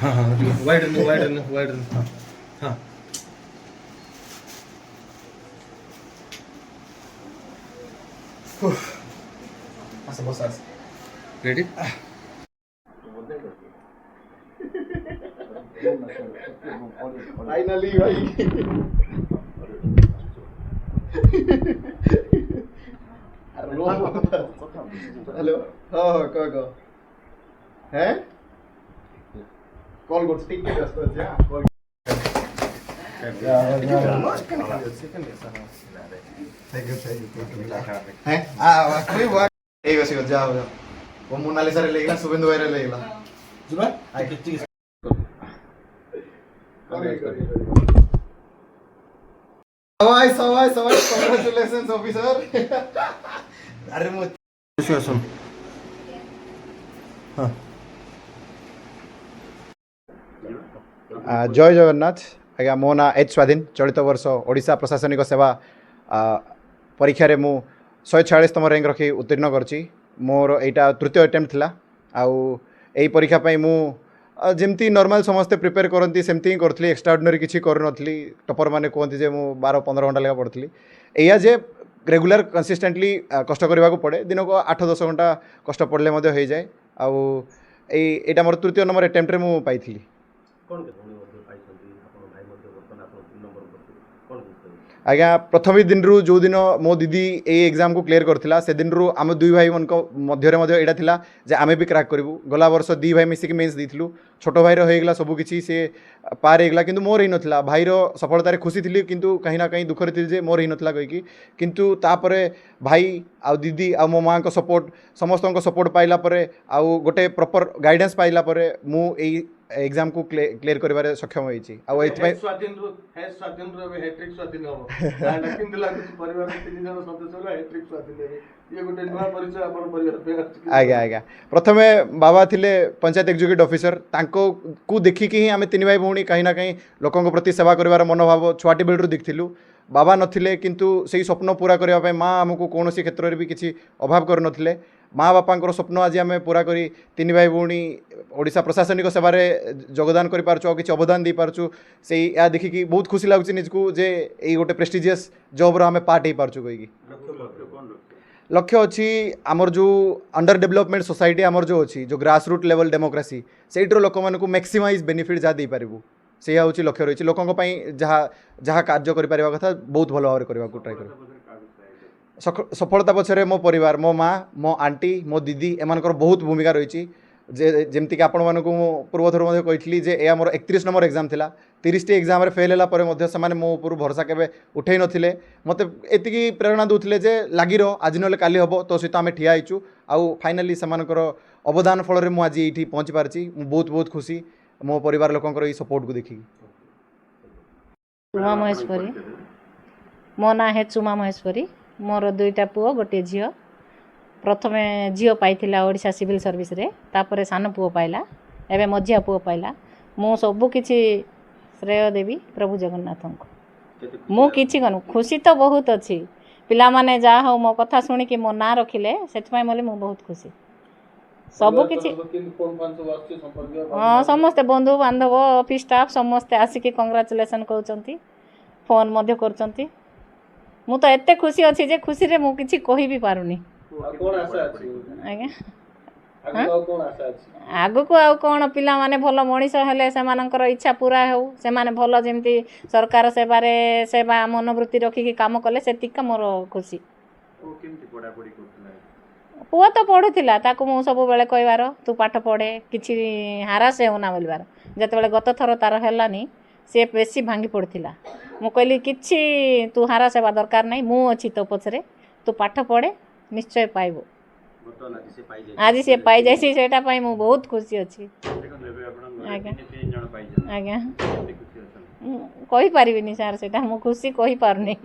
हाँ हाँ वाइड हाँ हाँ बस रेडी फाइनली भाई हेलो हाँ कह हैं कॉल कर ठीक है व्यस्त ଅଛି हां कॉल हैं कोई बात ठीक है सिर जाओ वो मोनालिसा रे लेगला शुभेंदु भाई रे लेगला जुबा ठीक है सवाई कांग्रेचुलेशंस ऑफिसर अरे मो सुन हाँ जय जगन्नाथ आज्ञा मो ना एच स्वाधीन चलित वर्ष ओडिशा प्रशासनिक सेवा परीक्षा रे मु 146तम रैंक रखी उत्तीर्ण करची मोर एटा तृतीय अटेम्प्ट थिला आउ एई परीक्षा पई मु जेमती नॉर्मल समस्ते प्रिपेयर करती सेमती ही करथली एक्स्ट्राऑर्डिनरी किछि करनथली टॉपर माने कहती जे मु 12-15 घंटा लगा पढ़थली एया जे रेगुलर कंसिस्टेंटली कष्ट करबा को पड़े दिन को 8-10 घंटा कष्ट पड़ले मध्य हो जाए आउ एटा मोर तृतीय नंबर अटेम्प्ट रे मु पाइथली आज्ञा प्रथम दिन रू जो दिन मो दीदी ए एग्जाम को क्लियर करथिला से दिन रू आम दुई भाई मन मध्य एटा थिला जे आमे भी क्रैक करिवु गला वर्ष दी भाई मिसिक मेंस दिथिलु छोटो भाई रो हेगला सब किछि से पार हेगला किंतु मोर ही नथिला भाई रो सफलता रे खुशी थिली किंतु कहीं ना कहीं दुख रे थिल जे मोर ही नथिला कहि कि किंतु तापरे भाई आ दीदी आ मो मां को सपोर्ट समस्त को सपोर्ट पाइला परे आ गोटे प्रॉपर गाइडेंस पाइला परे मु एई एग्जाम को क्लियर करिवारे सक्षम होईची आ एथि स्वाधीन रो हैट्रिक स्वाधीन हो कांडा किंतु लागुच परिवार तीन जन सदस्य रो हैट्रिक स्वाधीन देबे ये गोटे नवा परिचय अपन परिवार पे आज्ञा प्रथमे बाबा थिले पंचायत एग्जीक्यूटिव ऑफिसर तांको को देखि कि आमे तीन भाई भौणी कहीं ना कहीं लोकन प्रति सेवा करिवार मनोभाव छुआटी बेलरू देखथिलु बाबा नथिले किंतु सेही स्वप्न पूरा करिवा पय मां हमकु कोनोसी क्षेत्र रे भी किछि अभाव कर नथिले माँ बापा स्वप्न आज आम पूरा करी तीन भाई भौणी ओडिशा प्रशासनिक सेवार योगदान कर किसी अवदान दे पार्छु से या देखिकी बहुत खुशी लगुच निजको जे यही गोटे प्रेस्टिजियस जॉब रो आम पार्ट हो पार्छु कहीकि लक्ष्य अच्छी आमर जो अंडर डेवलपमेंट सोसाइटी आमर जो अच्छी जो ग्रास रूट लेवल डेमोक्रेसी से लोक मानक मैक्सिमाइज बेनिफिट जहाँ दे पारू से हूँ लक्ष्य रही लोकों जहाँ जहाँ कार्य कर कथा बहुत भल भाव करने ट्राए कर सफलता पछरे मो परिवार मो माँ मो आंटी मो दीदी एमानकर बहुत भूमिका रही जेमती कि आपण मानक पूर्वथर कही जे ए मोर 31 नंबर एग्जाम थिला 30 टी एग्जाम रे फेल होला परे मध्य समाने मो ऊपर भरोसा केबे उठै नथिले मते एतिकी प्रेरणा दूथिले जे लागि रो आज नले काली हबो तो सहित आमे ठिया आइचु आउ फाइनली समानकर अवदान फल रे मु आज एठी पहुंच पारची मु बहुत बहुत खुशी मो परिवार लोकंकर ई सपोर्ट को देखि चुमा महेश्वरी मो ना है चुमा महेश्वरी मोर दुईटा पुओ गोटे झील प्रथमे झील पाइला ओडिशा सिविल सर्विस रे तापरे सान पुओ पाइला एवं मझिया पुओ पाइला मु सबु किछि श्रेय देवी प्रभु जगन्नाथ को मु किछि कनु खुशी तो बहुत अच्छी पिला माने जा हो मो कथा सुनी कि मो ना रखिले सेठ मोले मु बहुत खुशी सबु किछि समस्त बंधु बांधव ऑफिस स्टाफ समस्त आसिक कांग्रेचुलेशन कहउचंती फोन मध्य करचंती मु तो एते खुशी अच्छी जे खुशी रे मु किछि कहि भी पारुनी कोन आशा अछि आज्ञा आगु को आउ कोन पिला माने भल मनीष हेले से मानकर इच्छा पूरा हो से माने भल जेमती सरकार सेवारे सेवा मनोवृत्ति रखी काम कले सेतिका मोर खुशी ओ केमती पढा पढी करथला पुआ तो पढ़ुला ताकू मु सब बेले कहबार तू पाठ पढ़े किछि हारास होना बोलबार जते बेले गत थर तार हेलानी से बेसी भांगी पड़थिला मु कहली किछि तू हारास हेबा दरकार नहीं मु अछि तो पछरे तू पाठ पढ़े निश्चय पाइबो आज से पाई जाइसी सेटा पाई मु बहुत खुशी अछि आज्ञा आज्ञा कहि पारिबिनी सर सेटा मु खुशी कहि पारनी।